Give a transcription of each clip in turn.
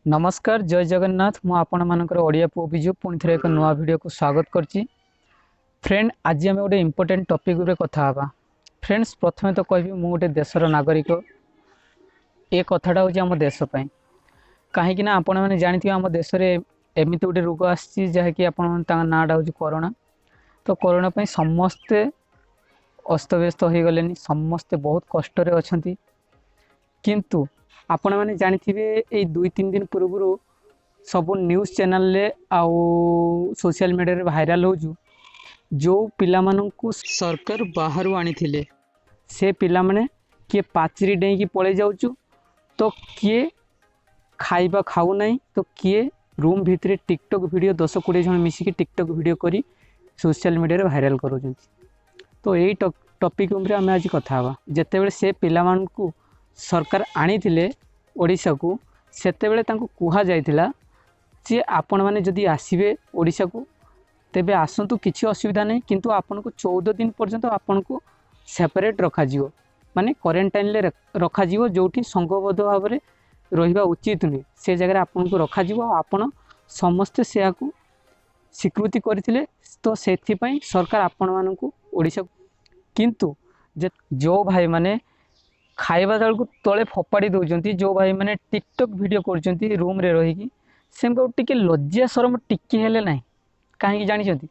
नमस्कार जय जगन्नाथ मु आपण मानकर ओडिया पु बिजु पुणी थे एक नुआ वीडियो को स्वागत करची। फ्रेंड आज आम गोटे इंपोर्टेंट टॉपिक रे कथा हवा। फ्रेंड्स प्रथमे तो कहबी मु गोटे देशर नागरिक ए कथाटा हूँ आम देश कहीं आपण मैंने जानी आम देश में एमती गोटे रोग आसी जहाँकि आपण नाटा हूँ कोरोना। तो कोरोना पर समस्ते अस्तव्यस्त हो गले, समस्ते बहुत कष्ट अच्छा किंतु आपण मैंने जानी ये 2-3 दिन पूर्व सब न्यूज़ चैनल ले आउ सोशल मीडिया रे वायरल हो जो पिला माननकु सरकार बाहर आनी थिले से पिला माने किए पाचरी डेई पड़े जाऊचु तो किए खाइबा खाऊ नहीं तो किए रूम भितर टिकटॉक वीडियो 10-20 जन मिसिकी टिकटॉक वीडियो करी सोशल मीडिया रे वायरल करूँ। तो यही टॉपिक उपर आम आज कथा हवा। जेतेबेले से पिला माननकु सरकार आनी थिले ओडिशा को सेतेबेले तांको कुहा जायतिला जे आपण माने जदि आसीबे ओडिशा को तेबे आसंतु किछि असुविधा नहीं, किंतु आपन को 14 दिन पर्यंत आपन को सेपरेट रखा जिवो माने क्वारंटाइन ले रखा जिवो जोठी संगबद्ध भाव रे रहिबा उचित नहीं से जगह आपन को रखा जिवो। आपण समस्त सेया को स्वीकृति करथिले तो सेथि पई सरकार आपण मानन को ओडिशा किंतु जो भाई माने खाइबा दल को तले फोपाड़ी दौरान जो भाई मैंने टिकटॉक वीडियो कर रूम रे रहीकि से टिके लज्जा शरम टिके हेले ना कहीं जानी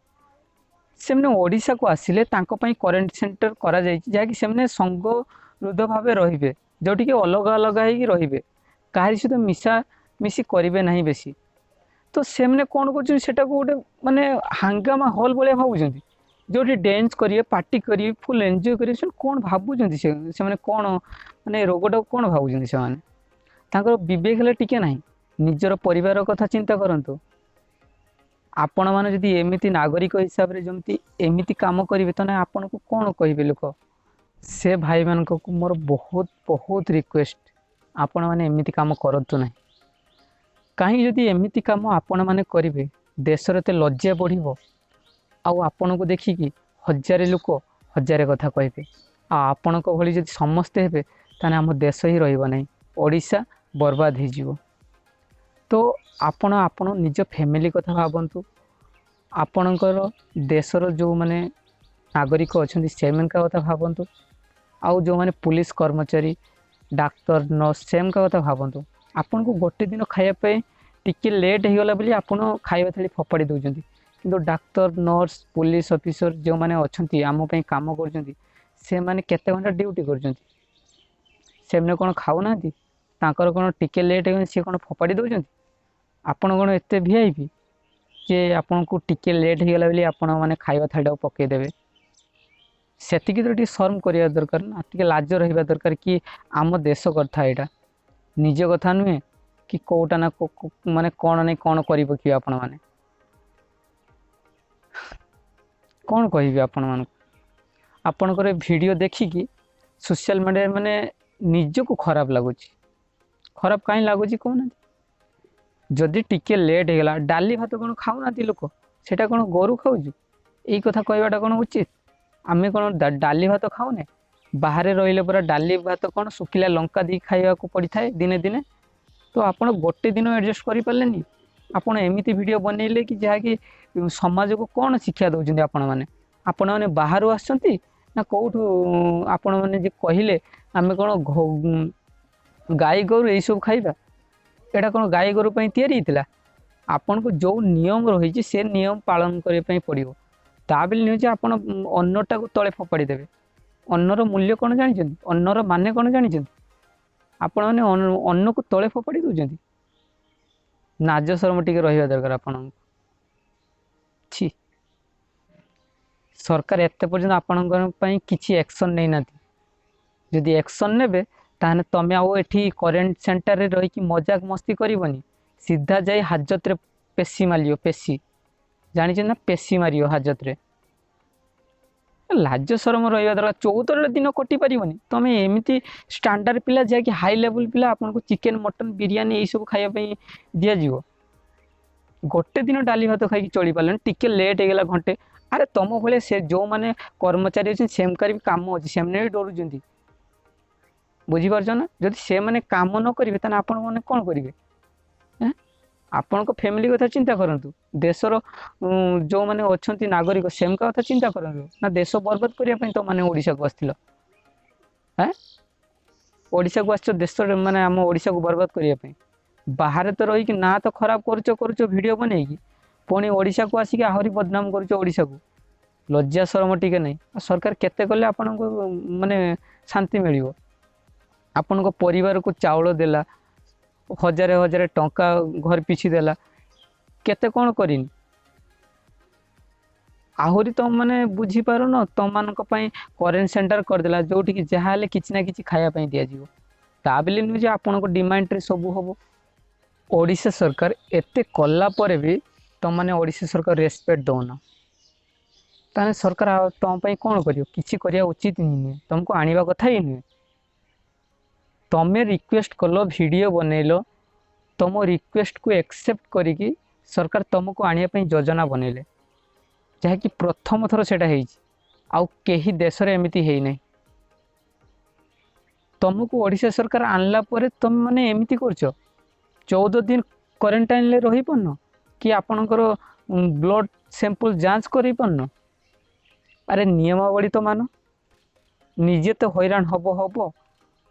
से ओडिशा को आसिले क्वारंटाइन सेंटर करा जहाँकि से संगरुद्ध भाव रे जो टिके अलग अलग रे कहारी सहित मिशा मिसी करेंगे ना बेसी। तो से कौन कर गोटे माने हांगामा हॉल भाया भावुं जो डांस करिए पार्टी करिए फुल एंजॉय करिए कौन भावुं से कौन माने रोगटा कौन भावुं से विवेक हेल्ले टिके ना निजर परिवार कथा चिंता करंतु। आपण मैंने जदि एमती नागरिक हिसाब से जमती एमती काम करेंगे तो ना आपन को कौन कहे लोक से भाई मान को मोर बहुत बहुत रिक्वेस्ट आपण मैंने एमती काम करतु ना कहीं जदि एमती काम आपण मैंने करेंगे देशर तो लज्जा बढ़ आपण को देखिकी हजारे लोक हजारे कथा कहे आपण भली जब समस्ते हेबे ताने आम देश ही रही ओडिशा बर्बाद हो। तो आपण आपण निज फैमिली कथा भावतु आपणकर देशर जो माने नागरिक अच्छा से कथा भावतु आउ जो माने पुलिस कर्मचारी डाक्तर नर्स से कथा भावतु। आपन को गोटे दिन खायापी टिके लेट हो गला बोली आपण खाइबा थाली फोपाड़ी दौरान किंतु डाक्तर नर्स पुलिस ऑफिसर जो माने अच्छी आम काम कर माने केते घंटा ड्यूटी कर कौन खाऊना कौन टिके लेट हो सी कौन फोपाड़ी दौरान आपण कौन एत वीआईपी जे आपन को टिके लेट हो गला बोली आपण माने खाइबा थाली पकईदेवे सेतिकी तो शर्म करिया दरकार ना टिके लाज रहिबा दरकार कि आम देश कथा यहाँ निज कथा नुहे कि कोटा ना माने कौन नहीं कौन कर पकिए आपण माने कौन कहि आपण मान आपणकर वीडियो देखिकी सोशल मीडिया माने निज को खराब लगुच खराब कहीं लगुच कहना जदि टिके लेट होगा डाली भात कौन खाऊना लोक सेटा कौन गोरु खाऊँ यही कथा कहवाटा कौन उचित आम कौन डाली भात खाऊने बाहर रही पूरा डाली भात कौन सुखिला लंका दी खाइबा को पड़ी थाए दिने दिने। तो आपड़ गोटे दिन एडजस्ट कर पारे आपड़ एमती वीडियो बनइले कि जहाँकि समाज को कौन शिक्षा दौरान आपण मैंने बाहर आसछंती ना कौटू आपण मैंने जे कहले आम कौन गाई गोरु यही सब खाइबा एटा कौन गाई गोरु तैयारी होता आपन को जो नियम रही से नियम पालन करने पड़ो ता बेले नुहे जे आपण अन्नटा को तले फोपाड़ी देवे। अन्नर मूल्य कौन जानी अन्नर माने कौन जानी आपण मैंने अन्न को तले फोपाड़ी दौरान नाज शरम टिके रहिबा दरकार आपण छी सरकार एत पर्यंत आपण किसी एक्शन नहीं ना जदि एक्शन नेबे ताहने तमे आओ एठी क्वारंटाइन सेंटर रे रही कि मजाक मस्ती करबनी सीधा जाई हाजत रे पेशी मारियो पेशी जानी ना पेशी मारियो हाजत रे लाज शरम रही दरकार 14 दिन कटि पारिबनी तमे एमती स्टैंडर्ड पिला जे कि हाई लेवल पिला आपन को चिकेन मटन बिरयानी यही सब खाइबा पई दिया जीवो गोटे दिन डाली भात खाई चली पारे टिके लेट हो गला घंटे अरे तुम भाई से जो मैंने कर्मचारी अच्छे सेमकार भी कम अच्छे से डरुंच बुझीपार ना जदि से मैंने काम न करेंगे आप कौन करेंगे एं? ଆପଣଙ୍କ ଫ୍ୟାମିଲି କଥା ଚିନ୍ତା କରନ୍ତୁ, ଦେଶର जो मैंने अच्छा नागरिक सेमका कथा चिंता करନ୍ତୁ ना देश बर्बाद करने तो मैंने ओडिशा को आसथिल हैं ओडिशा को आस देश माने आम ओडिशा को बर्बाद करने बाहर तो रही ना तो खराब कर वीडियो बनईकि पुणी ओडिशा को आसिक आहरी बदनाम करोडिशा को लज्जा शरम टिके नहीं सरकार केते कले आपण को माने शांति मिलियो आपण को परिवार को चाउल देला हजार हजार टंका घर पिछि देला केते कौन करिनी आहरी तुम मैंने बुझी पार न तुम मान करेन्ट सेंटर करदेला जोटि कि जहाँ हेले किछि ना किछि खाया दिज्व ता बेले नुहे जे आपण को डिमांड रे सब हम ओडिशा सरकार एते कला परे भी तुम मैंने ओडिशा सरकार रेस्पेक्ट दौन ताने सरकार तुम कौन कर किसी करने उचित नुहे तुमको आनिबा कथा ही नुहे तमें रिक्वेस्ट कल वीडियो बनैल तुम रिक्वेस्ट को एक्सेप्ट करिकी सरकार तुमको आनिया योजना बनैले जहाँकि प्रथम थर से आउ कहीं देश रे एमिति है नहीं तुमको ओडिशा सरकार आनला परे तुम माने एमिति करछ 14 दिन क्वारंटाइन ले रही पन कि आपणकर ब्लड सैंपल जांच करी पन अरे नियमावली तो मान निजे तो हैरान हब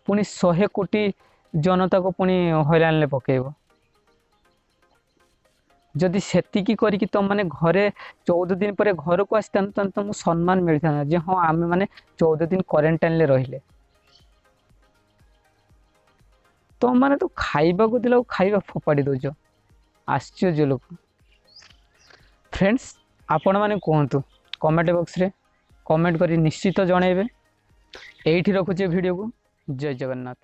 पुणी 100 कोटी जनता को पुणी हैरान ले पकेब जदि सेतिकी करिकी तुम माने घरे 14 दिन पर घर को आसता तुमको सम्मान मिलता जे हाँ आम मैंने 14 दिन क्वारंटाइन ले रहिले तुम मैंने तो खाइबा को दिला खाइबा फोपाड़ी दौच आश्चर्य लोक फ्रेंड्स आपण मैंने कहतु कमेंट बॉक्स रे कमेंट करी निश्चित जनइबे एठी रखुचे वीडियो को जय जगन्नाथ।